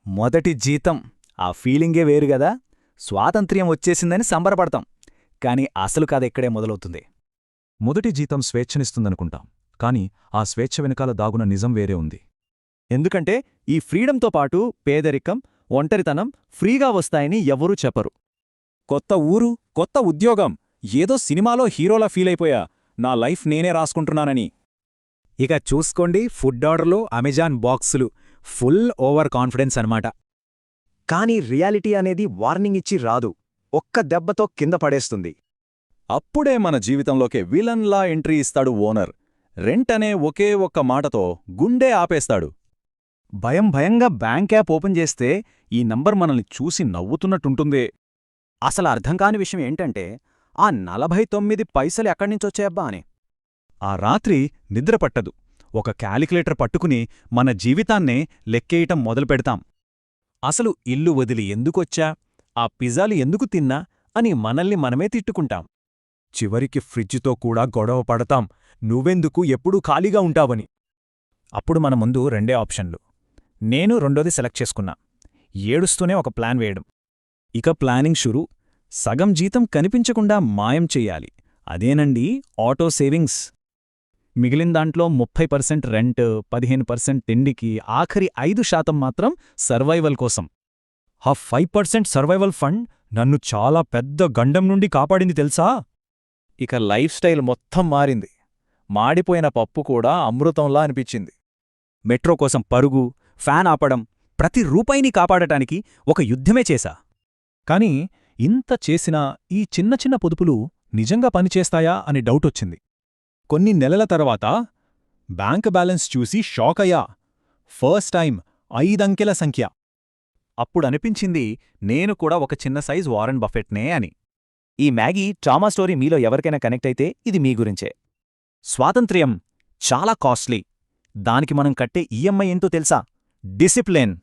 మొదటి జీతం ఆ ఫీలింగే వేరుగదా. స్వాతంత్ర్యం వచ్చేసిందని సంబరపడతాం. కాని అసలు కథ ఇక్కడే మొదలవుతుంది. మొదటి జీతం స్వేచ్ఛనిస్తుందనుకుంటాం, కాని ఆ స్వేచ్ఛ వెనకాల దాగున నిజం వేరే ఉంది. ఎందుకంటే ఈ ఫ్రీడంతో పాటు పేదరికం, ఒంటరితనం ఫ్రీగా వస్తాయని ఎవ్వరూ చెప్పరు. కొత్త ఊరు, కొత్త ఉద్యోగం, ఏదో సినిమాలో హీరోలా ఫీలైపోయా, నా లైఫ్ నేనే రాసుకుంటున్నానని. ఇక చూసుకోండి ఫుడ్ ఆర్డర్లు, అమెజాన్ బాక్సులు, ఫుల్ ఓవర్ కాన్ఫిడెన్స్ అన్నమాట. కానీ రియాలిటీ అనేది వార్నింగ్ ఇచ్చి రాదు, ఒక్క దెబ్బతో కింద పడేస్తుంది. అప్పుడే మన జీవితంలోకే విలన్లా ఎంట్రీ ఇస్తాడు ఓనర్. రెంట్ అనే ఒకే ఒక్క మాటతో గుండె ఆపేస్తాడు. భయంగా బ్యాంక్ యాప్ ఓపెన్ చేస్తే ఈ నంబర్ మనల్ని చూసి నవ్వుతున్నట్టుంటుందే. అసలు అర్థం కాని విషయం ఏంటంటే ఆ 49 పైసలు ఎక్కడ్నించొచ్చాయబ్బా అని. ఆ రాత్రి నిద్రపట్టదు. ఒక క్యాలిక్యులేటర్ పట్టుకుని మన జీవితాన్నే లెక్కేయటం మొదలుపెడతాం. అసలు ఇల్లు వదిలి ఎందుకొచ్చా, ఆ పిజ్జాలు ఎందుకు తిన్నా అని మనల్ని మనమే తిట్టుకుంటాం. చివరికి ఫ్రిడ్జ్తో కూడా గొడవ పడతాం, నువ్వెందుకు ఎప్పుడూ ఖాళీగా ఉంటావని. అప్పుడు మన ముందు రెండే ఆప్షన్లు. నేను రెండోది సెలెక్ట్ చేసుకున్నా. ఏడుస్తూనే ఒక ప్లాన్ వేయడం. ఇక ప్లానింగ్ షురూ. సగం జీతం కనిపించకుండా మాయం చెయ్యాలి. అదేనండి ఆటో సేవింగ్స్. మిగిలిన దాంట్లో 30% రెంట్, 15% తిండికి, ఆఖరి 5% మాత్రం సర్వైవల్ కోసం. ఆ 5% సర్వైవల్ ఫండ్ నన్ను చాలా పెద్ద గండం నుండి కాపాడింది తెలుసా. ఇక లైఫ్ స్టైల్ మొత్తం మారింది. మాడిపోయిన పప్పు కూడా అమృతంలా అనిపించింది. మెట్రో కోసం పరుగు, ఫ్యాన్ ఆపడం, ప్రతి రూపాయిని కాపాడటానికి ఒక యుద్ధమే చేశా. కాని ఇంత చేసినా ఈ చిన్న చిన్న పొదుపులు నిజంగా పనిచేస్తాయా అని డౌటొచ్చింది. కొన్ని నెలల తర్వాత బ్యాంక్ బ్యాలెన్స్ చూసి షాకయ్యా. ఫస్ట్ టైం 5 అంకెల సంఖ్య. అప్పుడనిపించింది నేను కూడా ఒక చిన్న సైజ్ వారెన్ బఫెట్నే అని. ఈ మ్యాగీ ట్రామా స్టోరీ మీలో ఎవరికైనా కనెక్ట్ అయితే ఇది మీ గురించే. స్వాతంత్ర్యం చాలా కాస్ట్లీ. దానికి మనం కట్టే ఈఎంఐ ఏంటో తెలుసా? డిసిప్లిన్.